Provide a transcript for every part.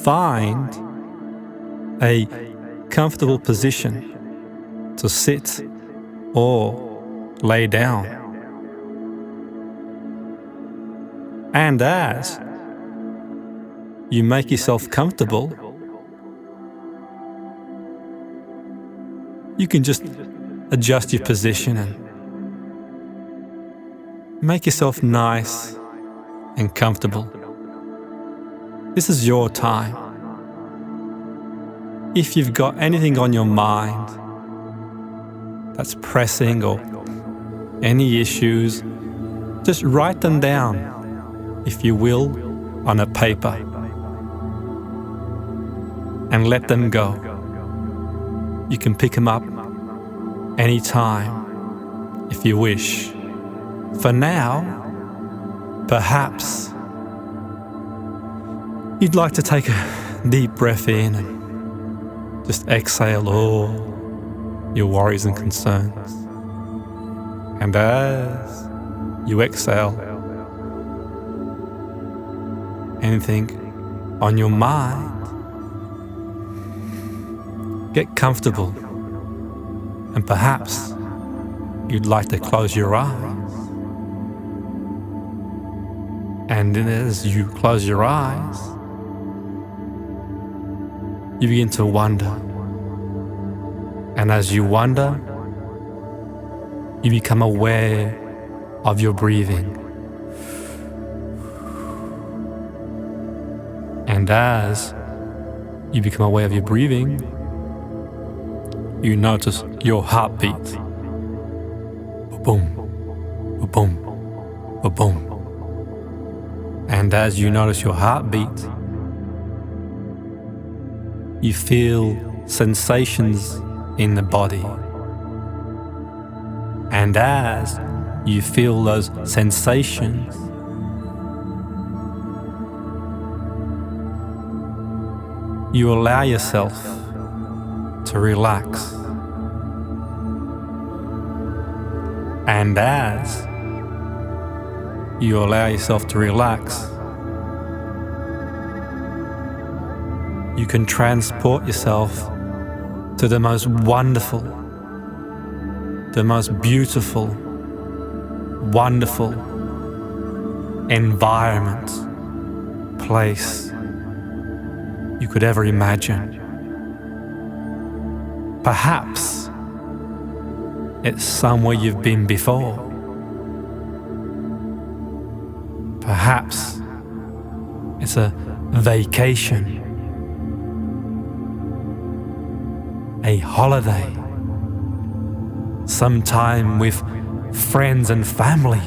find a comfortable position to sit or lay down. And as you make yourself comfortable, you can just adjust your position and make yourself nice and comfortable. This is your time. If you've got anything on your mind that's pressing or any issues, just write them down, if you will, on a paper and let them go. You can pick them up anytime if you wish. For now, perhaps you'd like to take a deep breath in and just exhale all your worries and concerns. And as you exhale, anything on your mind, get comfortable, and perhaps you'd like to close your eyes. And then as you close your eyes, you begin to wonder. And as you wonder, you become aware of your breathing. And as you become aware of your breathing, you notice your heartbeat. Boom, boom, boom. And as you notice your heartbeat, you feel sensations in the body. And as you feel those sensations, you allow yourself to relax. And as you allow yourself to relax, you can transport yourself to the most wonderful, the most beautiful, wonderful environment, place you could ever imagine. Perhaps it's somewhere you've been before. Perhaps it's a vacation, a holiday, some time with friends and family.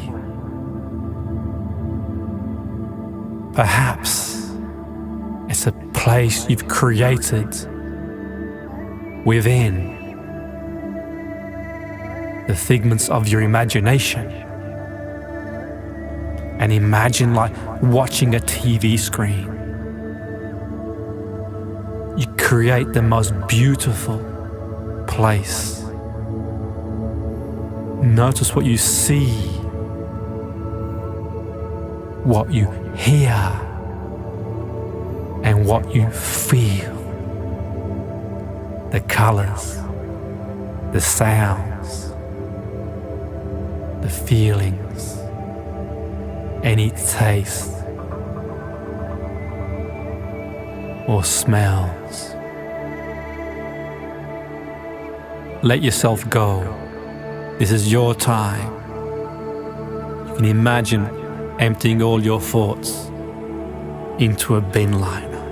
Perhaps it's a place you've created within the figments of your imagination. And imagine like watching a TV screen. You create the most beautiful place. Notice what you see, what you hear, and what you feel. The colors, the sounds, the feelings, any taste or smells. Let yourself go. This is your time. You can imagine emptying all your thoughts into a bin liner,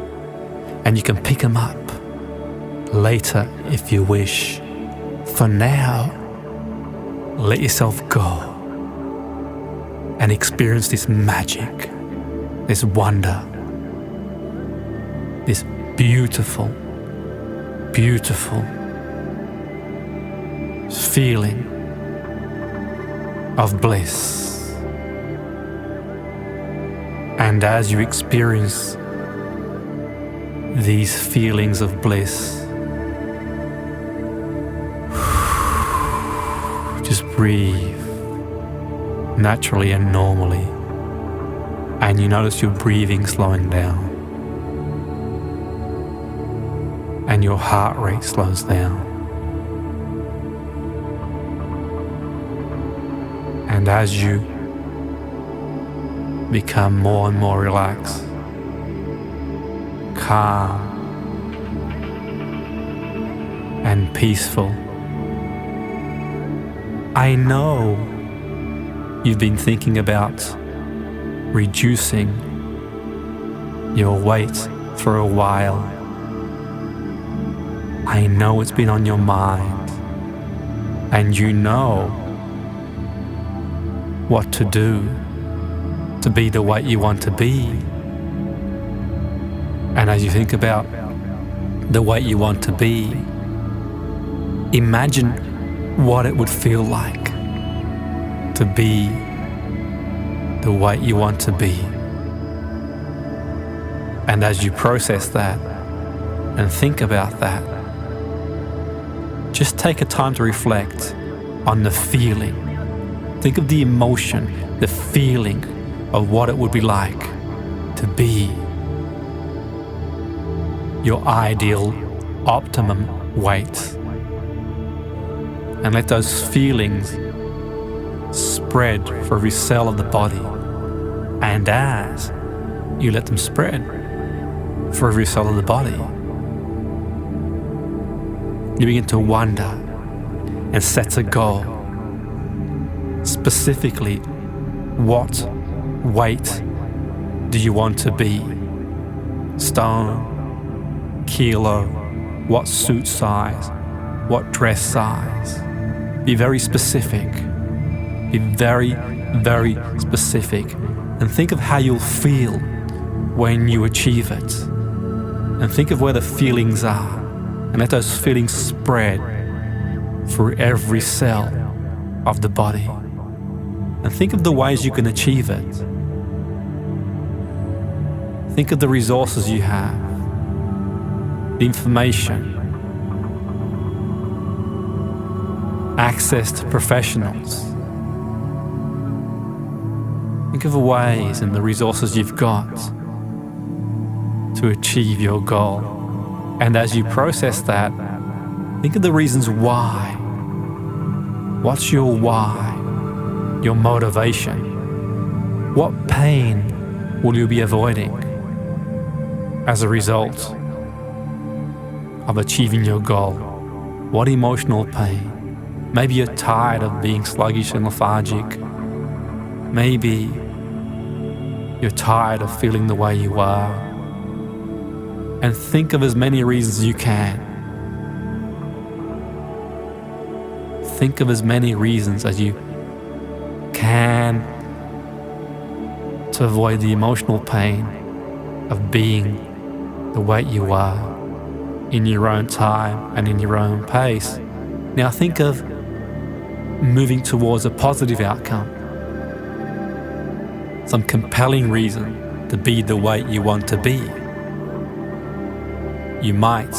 and you can pick them up later if you wish. For now, let yourself go and experience this magic, this wonder, this beautiful, beautiful feeling of bliss. And as you experience these feelings of bliss, just breathe naturally and normally, and you notice your breathing slowing down. and your heart rate slows down. And as you become more and more relaxed, calm, and peaceful, I know you've been thinking about reducing your weight for a while. I know it's been on your mind, and you know what to do to be the weight you want to be. And as you think about the weight you want to be, imagine what it would feel like to be the weight you want to be. And as you process that and think about that, just take a time to reflect on the feeling. Think of the emotion, the feeling of what it would be like to be your ideal, optimum weight. And let those feelings spread for every cell of the body. And as you let them spread for every cell of the body, you begin to wonder and set a goal. Specifically, what weight do you want to be? Stone, kilo, what suit size, what dress size? Be very specific. Be very, very specific. And think of how you'll feel when you achieve it. And think of where the feelings are. And let those feelings spread through every cell of the body. And think of the ways you can achieve it. Think of the resources you have, the information, access to professionals. Think of the ways and the resources you've got to achieve your goal. And as you process that, think of the reasons why. What's your why? Your motivation? What pain will you be avoiding as a result of achieving your goal? What emotional pain? Maybe you're tired of being sluggish and lethargic. Maybe you're tired of feeling the way you are. And think of as many reasons as you can. Think of as many reasons as you can to avoid the emotional pain of being the weight you are in your own time and in your own pace. Now think of moving towards a positive outcome. Some compelling reason to be the weight you want to be. You might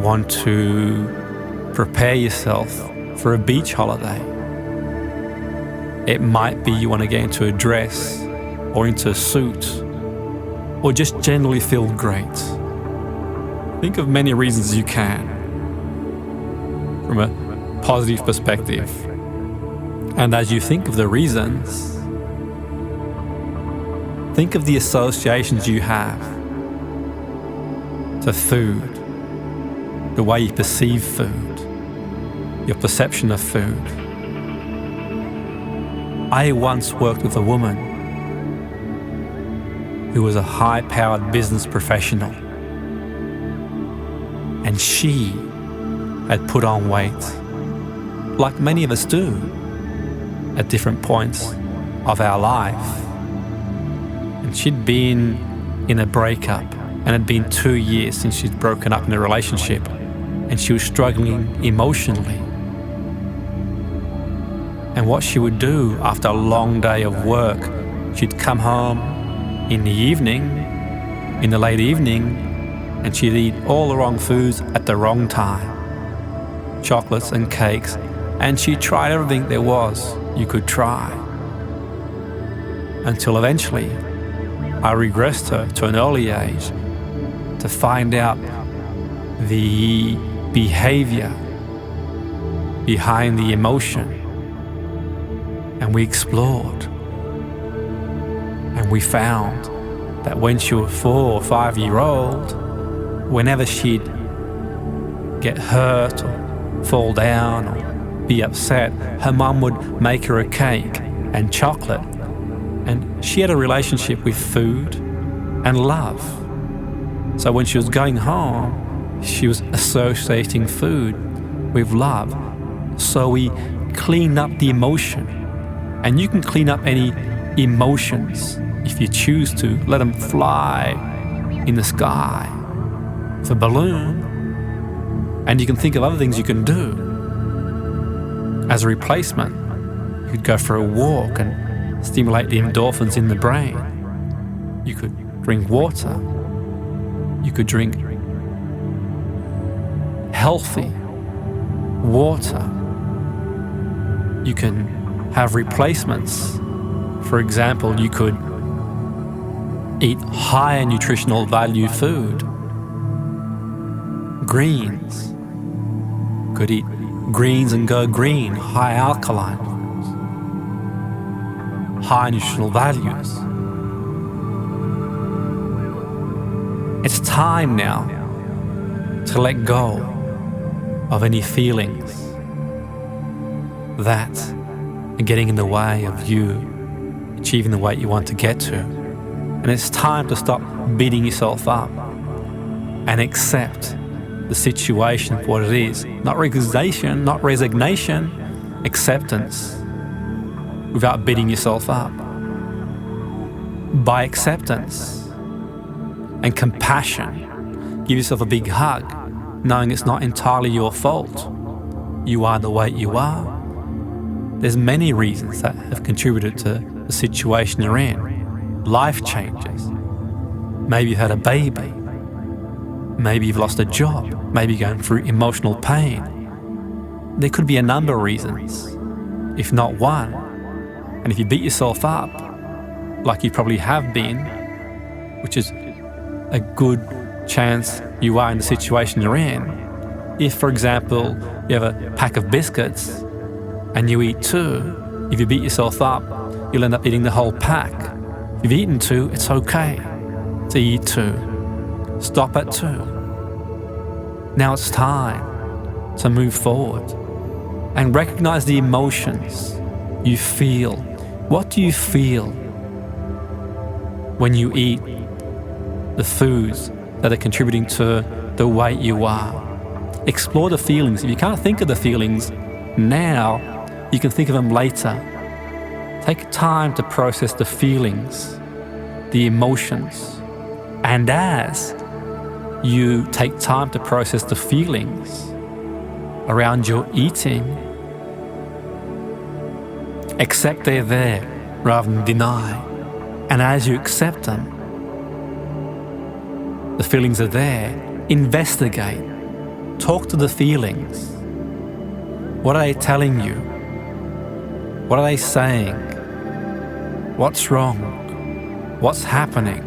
want to prepare yourself for a beach holiday. It might be you want to get into a dress or into a suit or just generally feel great. Think of many reasons you can from a positive perspective. And as you think of the reasons, think of the associations you have to food, the way you perceive food, your perception of food. I once worked with a woman who was a high-powered business professional, and she had put on weight, like many of us do, at different points of our life. And she'd been in a breakup, and it had been 2 years since she'd broken up in a relationship, and she was struggling emotionally. And what she would do after a long day of work, she'd come home in the evening, in the late evening, and she'd eat all the wrong foods at the wrong time. Chocolates and cakes, and she tried everything there was you could try. Until eventually, I regressed her to an early age to find out the behavior behind the emotion. And we explored. And we found that when she was 4 or 5 years old, whenever she'd get hurt or fall down or be upset, her mum would make her a cake and chocolate. And she had a relationship with food and love. So when she was going home, she was associating food with love. So we cleaned up the emotion. And you can clean up any emotions if you choose to. Let them fly in the sky with a balloon. And you can think of other things you can do. As a replacement, you could go for a walk and stimulate the endorphins in the brain. You could drink water. You could drink healthy water. You can have replacements. For example, you could eat higher nutritional value food. Greens. You could eat greens and go green, high alkaline foods, high nutritional values. It's time now to let go of any feelings that are getting in the way of you achieving the weight you want to get to. And it's time to stop beating yourself up and accept the situation for what it is. Not resignation, acceptance without beating yourself up. By acceptance and compassion, give yourself a big hug, knowing it's not entirely your fault. You are the weight you are. There's many reasons that have contributed to the situation you're in. Life changes. Maybe you've had a baby. Maybe you've lost a job. Maybe you're going through emotional pain. There could be a number of reasons, if not one. And if you beat yourself up, like you probably have been, which is a good chance you are in the situation you're in. If, for example, you have a pack of biscuits and you eat 2, if you beat yourself up, you'll end up eating the whole pack. If you've eaten 2, it's okay to eat 2. Stop at 2. Now it's time to move forward and recognize the emotions you feel. What do you feel when you eat the foods that are contributing to the weight you are? Explore the feelings. If you can't think of the feelings now, you can think of them later. Take time to process the feelings, the emotions. And as you take time to process the feelings around your eating, accept they're there rather than deny. And as you accept them, the feelings are there, investigate. Talk to the feelings. What are they telling you? What are they saying? What's wrong? What's happening?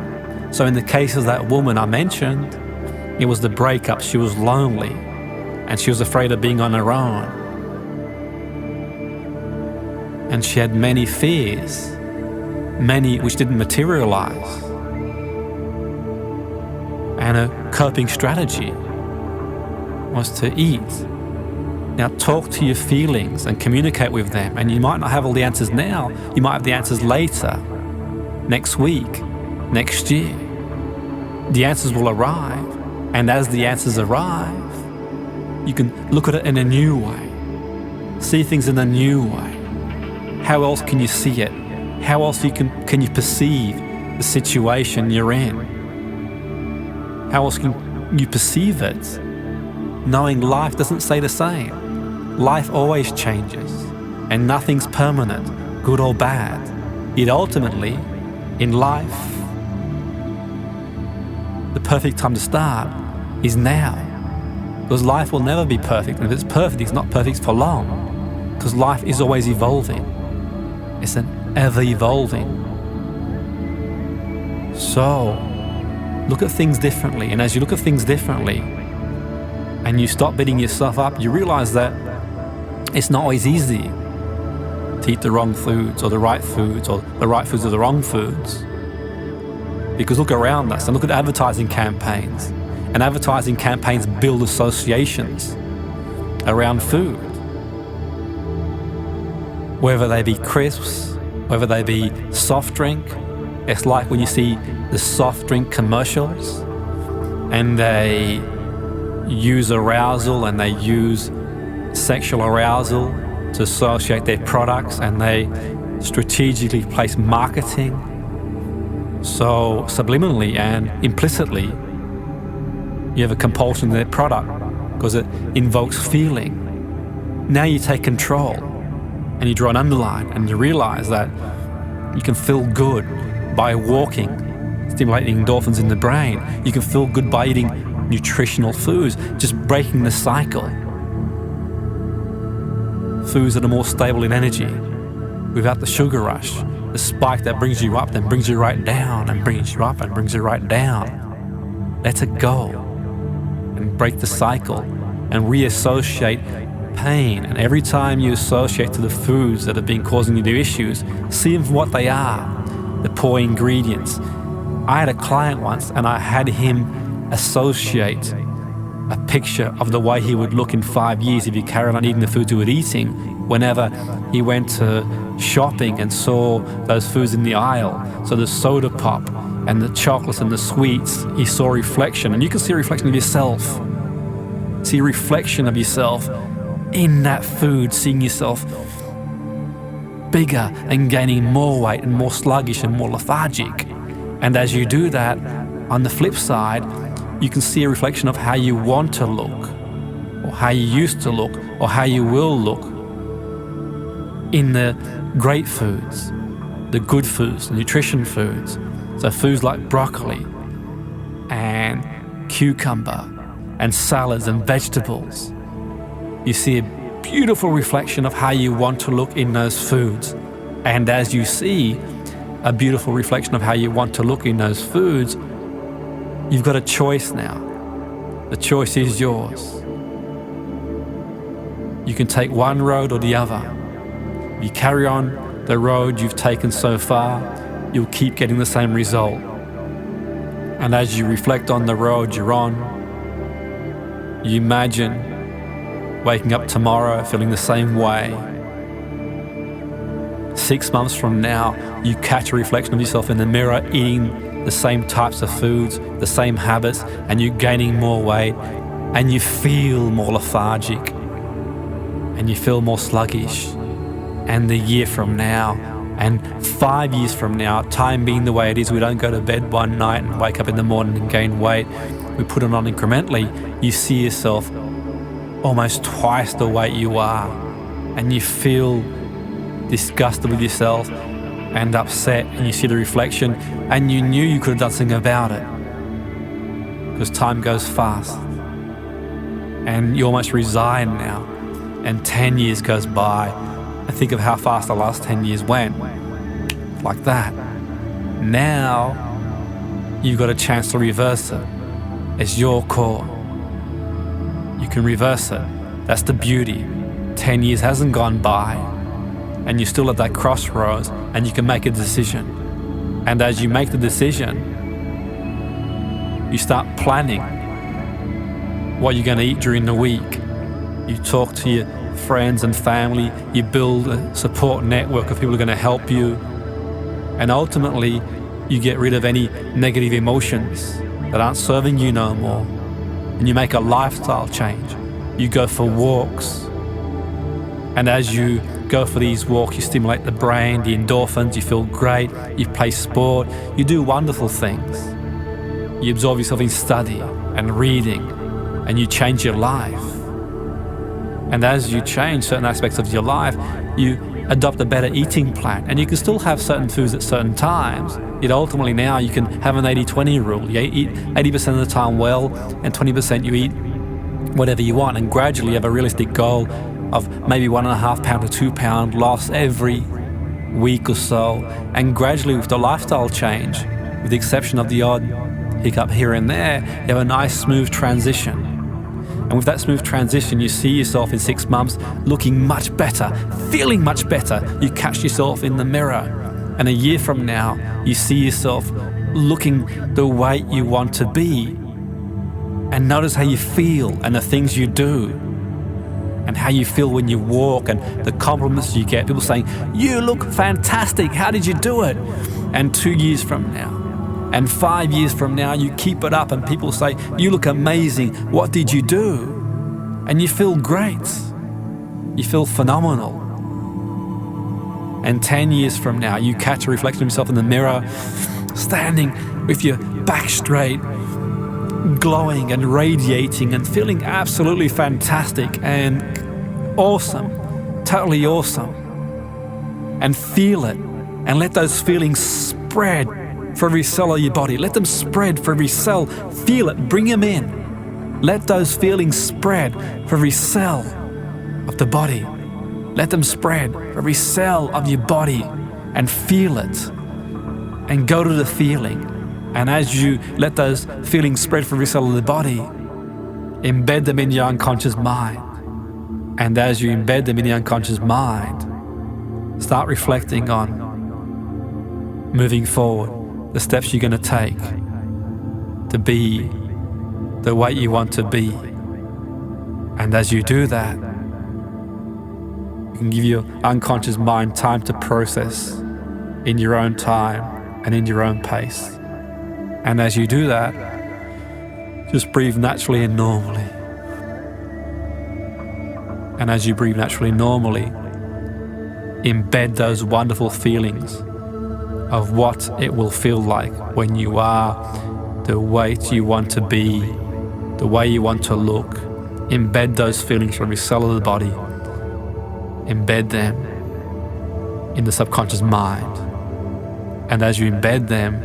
So in the case of that woman I mentioned, it was the breakup. She was lonely and she was afraid of being on her own. And she had many fears, many which didn't materialize. And her coping strategy was to eat. Now talk to your feelings and communicate with them. And you might not have all the answers now. You might have the answers later, next week, next year. The answers will arrive. And as the answers arrive, you can look at it in a new way. See things in a new way. How else can you see it? How else can you perceive the situation you're in? How else can you perceive it? Knowing life doesn't stay the same. Life always changes, and nothing's permanent, good or bad. Yet ultimately, in life, the perfect time to start is now. Because life will never be perfect, and if it's perfect, it's not perfect for long. Because life is always evolving. It's an ever evolving. So, look at things differently. And as you look at things differently and you stop beating yourself up, you realize that it's not always easy to eat the wrong foods or the right foods or the right foods or the wrong foods. Because look around us and look at advertising campaigns. And advertising campaigns build associations around food. Whether they be crisps, whether they be soft drink. It's like when you see the soft drink commercials and they use arousal and they use sexual arousal to associate their products, and they strategically place marketing so subliminally and implicitly you have a compulsion to their product because it invokes feeling. Now you take control and you draw an underline and you realize that you can feel good by walking, stimulating endorphins in the brain. You can feel good by eating nutritional foods, just breaking the cycle. Foods that are more stable in energy, without the sugar rush, the spike that brings you up, then brings you right down, and brings you up and brings you right down. Let it go and break the cycle and reassociate pain. And every time you associate to the foods that have been causing you the issues, see them for what they are, the poor ingredients. I had a client once and I had him associate a picture of the way he would look in 5 years if he carried on eating the foods he was eating. Whenever he went to shopping and saw those foods in the aisle, so the soda pop and the chocolates and the sweets, he saw a reflection. And you can see a reflection of yourself. See a reflection of yourself in that food, seeing yourself bigger and gaining more weight and more sluggish and more lethargic. And as you do that, on the flip side, you can see a reflection of how you want to look, or how you used to look, or how you will look in the great foods, the good foods, the nutrition foods. So foods like broccoli and cucumber and salads and vegetables. You see a beautiful reflection of how you want to look in those foods. And as you see a beautiful reflection of how you want to look in those foods, you've got a choice now. The choice is yours. You can take one road or the other. If you carry on the road you've taken so far, you'll keep getting the same result. And as you reflect on the road you're on, you imagine waking up tomorrow feeling the same way. 6 months from now, you catch a reflection of yourself in the mirror eating the same types of foods, the same habits, and you're gaining more weight, and you feel more lethargic, and you feel more sluggish. And the year from now, and 5 years from now, time being the way it is, we don't go to bed one night and wake up in the morning and gain weight. We put it on incrementally. You see yourself almost twice the weight you are, and you feel disgusted with yourself and upset, and you see the reflection, and you knew you could have done something about it because time goes fast, and you almost resign now, and 10 years goes by, and think of how fast the last 10 years went, like that. Now you've got a chance to reverse it. It's your call. You can reverse it. That's the beauty. 10 years hasn't gone by, and you're still at that crossroads, and you can make a decision. And as you make the decision, you start planning what you're going to eat during the week. You talk to your friends and family, you build a support network of people who are going to help you, and ultimately you get rid of any negative emotions that aren't serving you no more, and you make a lifestyle change. You go for walks, and as you go for these walks, you stimulate the brain, the endorphins, you feel great, you play sport, you do wonderful things. You absorb yourself in study and reading, and you change your life. And as you change certain aspects of your life, you adopt a better eating plan, and you can still have certain foods at certain times. Yet ultimately now you can have an 80-20 rule. You eat 80% of the time well, and 20% you eat whatever you want, and gradually you have a realistic goal of maybe 1.5 pound to 2 pound loss every week or so. And gradually with the lifestyle change, with the exception of the odd hiccup here and there, you have a nice smooth transition. And with that smooth transition, you see yourself in 6 months looking much better, feeling much better. You catch yourself in the mirror. And a year from now, you see yourself looking the way you want to be. And notice how you feel and the things you do. And how you feel when you walk and the compliments you get. People saying, "You look fantastic, how did you do it?" And 2 years from now, and 5 years from now, you keep it up and people say, "You look amazing, what did you do?" And you feel great. You feel phenomenal. And 10 years from now, you catch a reflection of yourself in the mirror, standing with your back straight, glowing and radiating and feeling absolutely fantastic and awesome, totally awesome. And feel it and let those feelings spread for every cell of your body. Let them spread for every cell. Feel it, bring them in. Let those feelings spread for every cell of the body. Let them spread for every cell of your body and feel it. And go to the feeling. And as you let those feelings spread for every cell of the body, embed them in your unconscious mind. And as you embed them in the unconscious mind, start reflecting on moving forward, the steps you're going to take to be the way you want to be. And as you do that, you can give your unconscious mind time to process in your own time and in your own pace. And as you do that, just breathe naturally and normally. And as you breathe naturally and normally, embed those wonderful feelings of what it will feel like when you are the weight you want to be, the way you want to look. Embed those feelings from every cell of the body. Embed them in the subconscious mind. And as you embed them,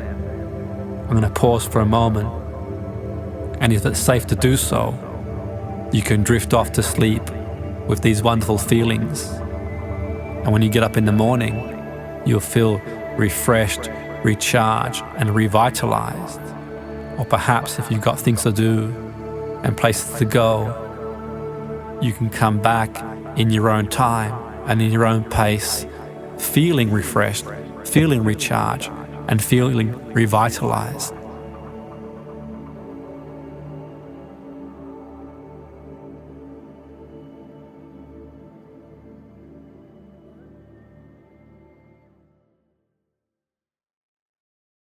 I'm going to pause for a moment, and if it's safe to do so, you can drift off to sleep with these wonderful feelings. And when you get up in the morning, you'll feel refreshed, recharged, and revitalized. Or perhaps if you've got things to do and places to go, you can come back in your own time and in your own pace, feeling refreshed, feeling recharged, and feeling revitalized.